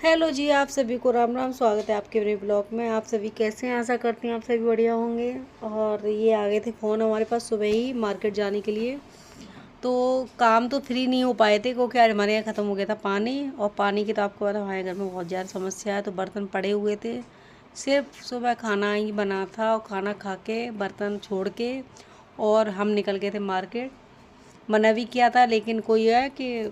Hello जी, आप सभी को राम राम। स्वागत है आपके मेरे ब्लॉग में। आप सभी कैसे हैं? आशा करती हैं आप सभी बढ़िया होंगे। और ये आ गए थे फ़ोन हमारे पास सुबह ही मार्केट जाने के लिए। तो काम तो फ्री नहीं हो पाए थे क्योंकि आज हमारे यहाँ ख़त्म हो गया था पानी। और पानी की तो आपको पता है हमारे घर में बहुत ज़्यादा समस्या है, तो बर्तन पड़े हुए थे। सिर्फ सुबह खाना ही बना था और खाना खा के बर्तन छोड़ के और हम निकल गए थे मार्केट। मना भी किया था लेकिन कोई है कि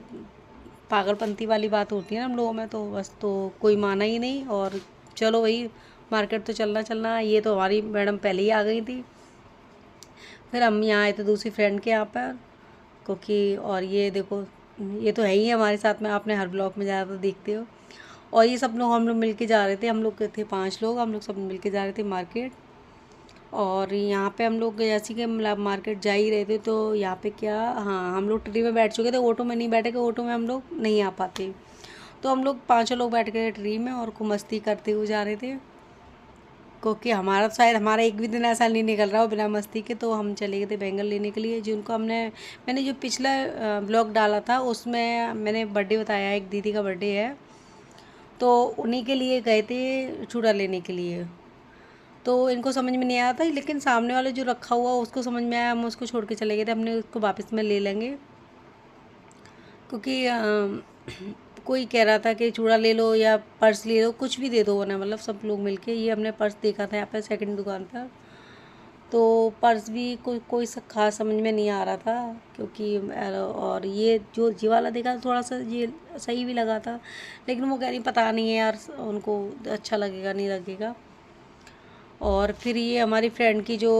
पागलपंती वाली बात होती है ना हम लोगों में, तो बस तो कोई माना ही नहीं। और चलो वही मार्केट तो चलना चलना। ये तो हमारी मैडम पहले ही आ गई थी। फिर हम यहाँ आए थे दूसरी फ्रेंड के यहाँ पर क्योंकि और ये देखो, ये तो है ही हमारे साथ में, आपने हर ब्लॉग में ज़्यादा तो देखते हो। और ये सब लोग हम लोग मिल के जा रहे थे, हम लोग थे 5 लोग, हम लोग सब मिल के जा रहे थे मार्केट। और यहाँ पे हम लोग जैसे कि मतलब मार्केट जा ही रहे थे तो यहाँ पे क्या, हाँ हम लोग ट्री में बैठ चुके थे, ऑटो में नहीं बैठे, कि ऑटो में हम लोग नहीं आ पाते। तो हम लोग 5 लोग बैठ गए ट्री में और खूब मस्ती करते हुए जा रहे थे क्योंकि हमारा शायद हमारा एक भी दिन ऐसा नहीं निकल रहा हो बिना मस्ती के। तो हम चले गए थे बैंगन लेने के लिए, जिनको मैंने जो पिछला ब्लॉग डाला था उसमें मैंने बर्थडे बताया, एक दीदी का बर्थडे है, तो उन्हीं के लिए गए थे चूड़ा लेने के लिए। तो इनको समझ में नहीं आया था, लेकिन सामने वाले जो रखा हुआ उसको समझ में आया, हम उसको छोड़ के चले गए थे, हमने उसको वापस में ले लेंगे क्योंकि कोई कह रहा था कि चूड़ा ले लो या पर्स ले लो, कुछ भी दे दो ना, मतलब सब लोग मिलके। ये हमने पर्स देखा था यहाँ पे सेकंड दुकान पर, तो पर्स भी कोई खास समझ में नहीं आ रहा था क्योंकि और ये जो जी वाला देखा थोड़ा सा ये सही भी लगा था, लेकिन वो कह रही पता नहीं है यार उनको अच्छा लगेगा नहीं लगेगा। और फिर ये हमारी फ्रेंड की जो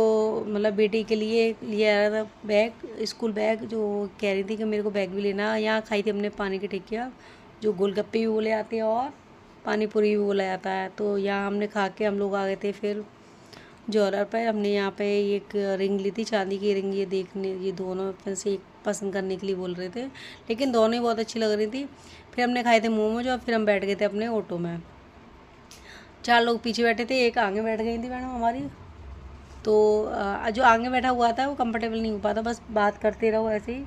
मतलब बेटी के लिए ले आया था बैग, स्कूल बैग, जो कह रही थी कि मेरे को बैग भी लेना। यहाँ खाई थी हमने पानी की टिक्किया, जो गोलगप्पे भी बोले जाते हैं और पानी पूरी भी बोला जाता है। तो यहाँ हमने खा के हम लोग आ गए थे फिर जौहर पे। हमने यहाँ पे एक रिंग ली थी, चांदी की रिंग, ये देखने, ये दोनों में से एक पसंद करने के लिए बोल रहे थे, लेकिन दोनों ही बहुत अच्छी लग रही थी। फिर हमने खाए थे मोमोज और फिर हम बैठ गए थे अपने ऑटो में। 4 लोग पीछे बैठे थे, एक आगे बैठ गई थी मैडम हमारी। तो जो आगे बैठा हुआ था वो कंफर्टेबल नहीं हो पाता, बस बात करते रहो ऐसे ही,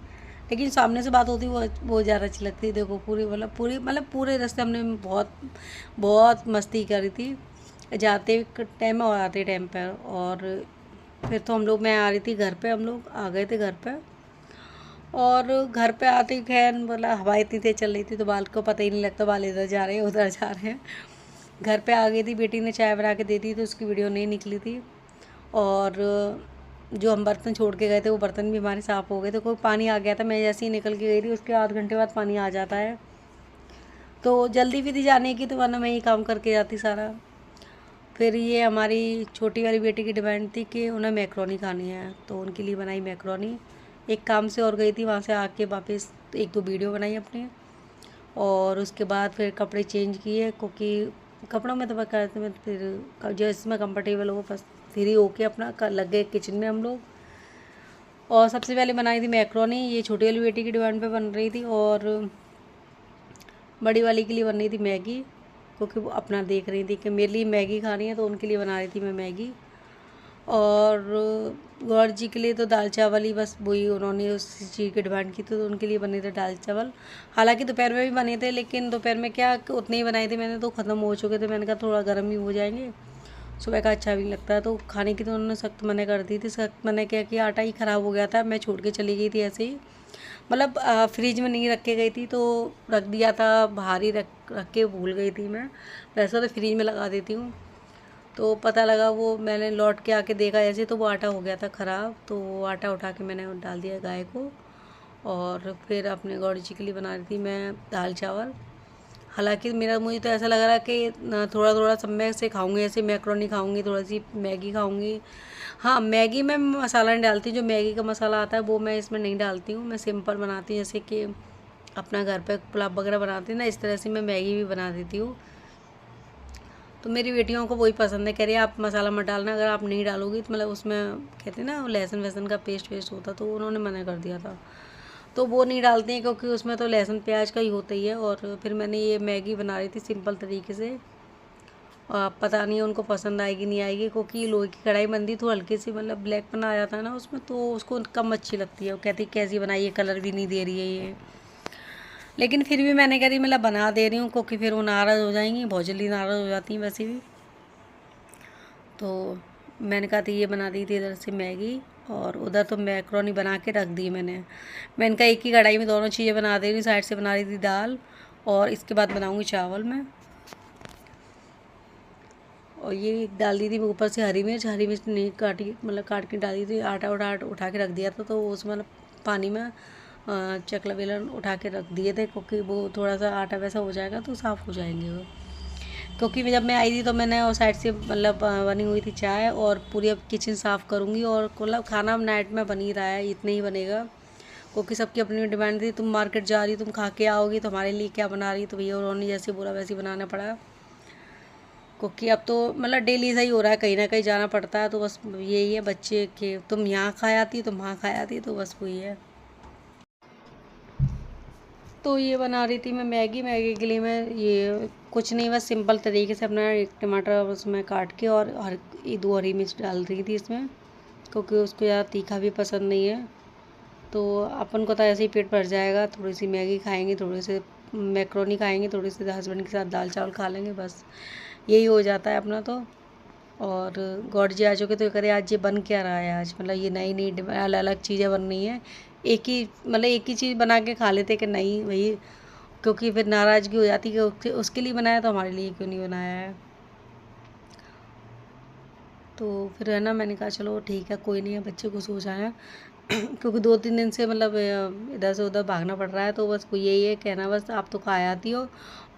लेकिन सामने से बात होती वो ज़्यादा अच्छी लगती है। देखो पूरे रास्ते हमने बहुत बहुत मस्ती करी थी, जाते टाइम और आते टाइम पर। और फिर तो हम लोग, मैं आ रही थी घर पे, हम लोग आ गए थे घर पे। और घर पे आते ही खैर मतलब हवा इतनी तेज चल रही थी तो बाल को पता ही नहीं लगता, बाल इधर जा रहे हैं उधर जा रहे हैं। घर पे आ गई थी, बेटी ने चाय बना के दे दी तो उसकी वीडियो नहीं निकली थी। और जो हम बर्तन छोड़ के गए थे वो बर्तन भी हमारे साफ़ हो गए थे, कोई पानी आ गया था, मैं जैसे ही निकल के गई थी उसके आध घंटे बाद पानी आ जाता है। तो जल्दी भी थी जाने की, तो वरना मैं ही काम करके जाती सारा। फिर ये हमारी छोटी वाली बेटी की डिमांड थी कि उन्हें मैक्रोनी खानी है, तो उनके लिए बनाई मैक्रोनी। एक काम से और गई थी, वहाँ से आके वापस एक दो वीडियो बनाई अपने। और उसके बाद फिर कपड़े चेंज किए क्योंकि कपड़ों में तो मैं कहते में फिर जो इसमें कंफर्टेबल हो बस फ्री होके अपना लग गए किचन में हम लोग। और सबसे पहले बनाई थी मैक्रोनी, ये छोटी वाली बेटी की डिमांड पे बन रही थी, और बड़ी वाली के लिए बन रही थी मैगी, क्योंकि वो अपना देख रही थी कि मेरे लिए मैगी खानी है तो उनके लिए बना रही थी मैं मैगी। और गौर जी के लिए तो दाल चावल ही, बस वही उन्होंने उस चीज़ की डिमांड की थी तो उनके लिए बने थे दाल चावल। हालांकि दोपहर में भी बने थे, लेकिन दोपहर में क्या कि उतने ही बनाए थे मैंने, तो ख़त्म हो चुके थे। मैंने कहा थोड़ा गर्म ही हो जाएंगे, सुबह का अच्छा भी नहीं लगता है, तो खाने की तो उन्होंने सख्त मना कर दी थी। सख्त मना क्या कि आटा ही ख़राब हो गया था, मैं छोड़ के चली गई थी ऐसे ही, मतलब फ्रिज में नहीं रख के गई थी तो रख दिया था, बाहर ही रख के भूल गई थी मैं। वैसे तो फ्रिज में लगा देती हूँ। तो पता लगा, वो मैंने लौट के आके देखा ऐसे, तो वो आटा हो गया था ख़राब, तो वो आटा उठा के मैंने डाल दिया गाय को। और फिर अपने गौरी जी के लिए बना रही थी मैं दाल चावल। हालांकि मुझे तो ऐसा लग रहा है कि थोड़ा थोड़ा सब मैं से खाऊंगी, ऐसे मैक्रोनी खाऊंगी, थोड़ी सी मैगी खाऊंगी। हाँ, मैगी में मसाला नहीं डालती, जो मैगी का मसाला आता है वो मैं इसमें नहीं डालती हूँ, मैं सिंपल बनाती हूँ, जैसे कि अपना घर पे पुलाव वगैरह बनाती हूँ ना, इस तरह से मैं मैगी भी बना देती हूँ। तो मेरी बेटियों को वही पसंद है, कह रही है आप मसाला मत डालना, अगर आप नहीं डालोगी तो मतलब उसमें कहते हैं ना लहसुन वहसुन का पेस्ट वेस्ट होता, तो उन्होंने मना कर दिया था, तो वो नहीं डालते हैं क्योंकि उसमें तो लहसुन प्याज का ही होता ही है। और फिर मैंने ये मैगी बना रही थी सिंपल तरीके से, और पता नहीं उनको पसंद आएगी नहीं आएगी, क्योंकि लोहे की कढ़ाई बनती तो हल्की सी मतलब ब्लैक बना आ जाता है ना उसमें, तो उसको कम अच्छी लगती है, वो कहती कैसी बनाई है, कलर भी नहीं दे रही है ये। लेकिन फिर भी मैंने कह रही मतलब बना दे रही हूँ, क्योंकि फिर वो नाराज़ हो जाएंगी, बहुत जल्दी नाराज़ हो जाती हैं वैसे भी। तो मैंने कहा थी ये बना दी थी इधर से मैगी, और उधर तो मैक्रोनी बना के रख दी मैंने कहा एक ही कढ़ाई में दोनों चीज़ें बना दे रही हूँ। साइड से बना रही थी दाल, और इसके बाद बनाऊँगी चावल मैं। और ये डाल दी थी मैं ऊपर से हरी मिर्च नहीं काटी, मतलब काट के डाली थी। आटा उठा के रख दिया था, तो उसमें पानी में चकला बेलन उठा के रख दिए थे, क्योंकि वो थोड़ा सा आटा वैसा हो जाएगा तो साफ़ हो जाएंगे वो। क्योंकि जब मैं आई थी तो मैंने और साइड से मतलब बनी हुई थी चाय, और पूरी अब किचन साफ़ करूँगी। और मतलब खाना नाइट में बन ही रहा है, इतना ही बनेगा, क्योंकि सबकी अपनी डिमांड थी। तुम मार्केट जा रही, तुम खा के आओगी, तो हमारे लिए क्या बना रही, तो भैया उन्होंने जैसे बोला वैसे ही बनाना पड़ा। क्योंकि अब तो मतलब डेली ऐसा ही हो रहा है, कहीं ना कहीं जाना पड़ता है। तो बस यही है बच्चे के, तुम यहाँ खा आती, तुम वहाँ खा आती, तो बस वही है। तो ये बना रही थी मैं मैगी के लिए मैं ये कुछ नहीं, बस सिंपल तरीके से अपना एक टमाटर उसमें काट के और दो हरी मिर्च डाल रही थी इसमें, क्योंकि उसको ज़्यादा तीखा भी पसंद नहीं है। तो अपन को तो ऐसे ही पेट भर जाएगा, थोड़ी सी मैगी खाएंगे, थोड़ी सी मैक्रोनी खाएंगे, थोड़ी सी हस्बैंड के साथ दाल चावल खा लेंगे, बस यही हो जाता है अपना तो। और गॉड जी आ चुके तो करे आज ये बन क्या रहा है आज, मतलब ये नई नई अलग अलग चीज़ें बन रही हैं। एक ही चीज़ बना के खा लेते कि नहीं वही, क्योंकि फिर नाराज़गी हो जाती कि उसके लिए बनाया तो हमारे लिए क्यों नहीं बनाया है। तो फिर है ना, मैंने कहा चलो ठीक है, कोई नहीं है, बच्चे खुश हो जाए। क्योंकि 2-3 दिन से मतलब इधर से उधर भागना पड़ रहा है, तो बस यही है कहना, बस आप तो खा आती हो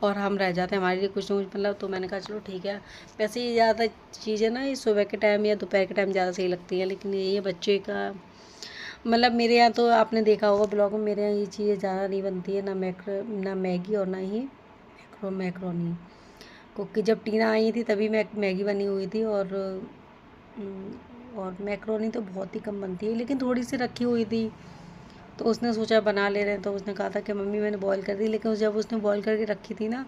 और हम रह जाते हैं, हमारे लिए कुछ ना कुछ मतलब। तो मैंने कहा चलो ठीक है। वैसे ये ज़्यादा चीज़ें ना ये सुबह के टाइम या दोपहर के टाइम ज़्यादा सही लगती हैं, लेकिन यही है बच्चे का मतलब। मेरे यहाँ तो आपने देखा होगा ब्लॉग में, मेरे यहाँ ये चीज़ें ज़्यादा नहीं बनती है, ना मैगी और ना ही मैक्रोनी। क्योंकि जब टीना आई थी तभी मैगी बनी हुई थी, और मैक्रोनी तो बहुत ही कम बनती है, लेकिन थोड़ी सी रखी हुई थी, तो उसने सोचा बना ले रहे हैं। तो उसने कहा था कि मम्मी मैंने बॉईल कर दी, लेकिन जब उसने बॉईल करके रखी थी ना,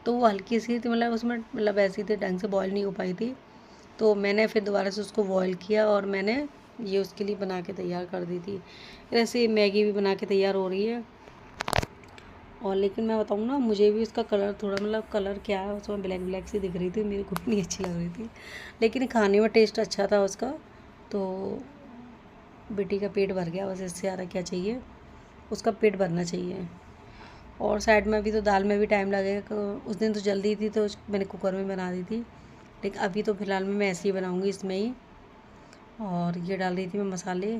तो वो हल्की सी थी, मतलब उसमें मतलब ऐसी थी, ढंग से बॉईल नहीं हो पाई थी। तो मैंने फिर दोबारा से उसको बॉईल किया, और मैंने ये उसके लिए बना के तैयार कर दी थी। ऐसे मैगी भी बना के तैयार हो रही है। और लेकिन मैं बताऊँ ना, मुझे भी उसका कलर थोड़ा मतलब कलर क्या है उसमें ब्लैक ब्लैक सी दिख रही थी, मेरे को नहीं अच्छी लग रही थी, लेकिन खाने में टेस्ट अच्छा था उसका। तो बेटी का पेट भर गया, बस इससे ज़्यादा क्या चाहिए, उसका पेट भरना चाहिए। और साइड में अभी तो दाल में भी टाइम लगेगा, उस दिन तो जल्दी थी तो मैंने कुकर में बना दी थी, लेकिन अभी तो फ़िलहाल मैं ऐसे ही बनाऊँगी इसमें ही। और ये डाल रही थी मैं मसाले,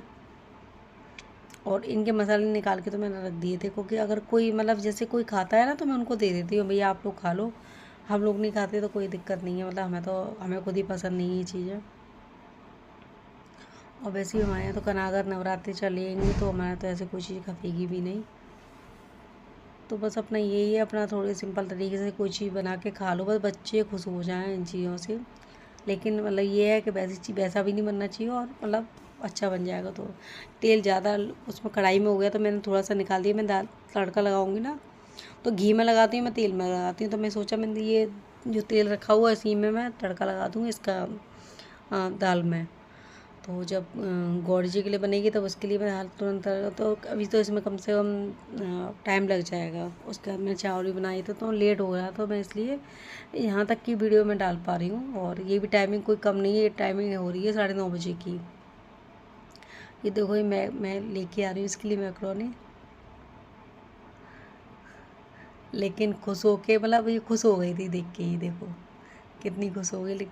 और इनके मसाले निकाल के तो मैंने रख दिए थे, क्योंकि अगर कोई मतलब जैसे कोई खाता है ना, तो मैं उनको दे देती हूँ, भैया आप लोग खा लो, हम लोग नहीं खाते तो कोई दिक्कत नहीं है, मतलब हमें खुद ही पसंद नहीं है ये चीज़ें। और वैसे ही हमारे यहाँ तो कनागर नवरात्रि चलेंगे, तो हमारे तो ऐसे कोई चीज़ खपेगी भी नहीं। तो बस अपना यही है, अपना थोड़ी सिंपल तरीके से कोई चीज़ बना के खा लो, बस बच्चे खुश हो जाएँ इन चीज़ों से। लेकिन मतलब ये है कि वैसा भी नहीं बनना चाहिए, और मतलब अच्छा बन जाएगा। तो तेल ज़्यादा उसमें कढ़ाई में हो गया, तो मैंने थोड़ा सा निकाल दिया। मैं दाल तड़का लगाऊंगी ना, तो घी में लगाती हूँ, मैं तेल में लगाती हूँ। तो मैं सोचा मैंने ये जो तेल रखा हुआ है इसी में मैं तड़का लगा दूँगी इसका दाल में। तो जब गौर जी के लिए बनेगी तब उसके लिए मैं हाल तुरंत तो अभी तो इसमें कम से कम टाइम लग जाएगा। उसके बाद मैं चावल भी बनाई थी, तो लेट हो रहा, तो मैं इसलिए यहाँ तक की वीडियो में डाल पा रही हूँ। और ये भी टाइमिंग कोई कम नहीं है, ये टाइमिंग हो रही है 9:30 की। ये देखो, ये मैं लेके आ रही हूँ इसके लिए मैक्रोनी। लेकिन खुश हो के मतलब ये खुश हो गई थी देख के, ही देखो कितनी खुश हो गई।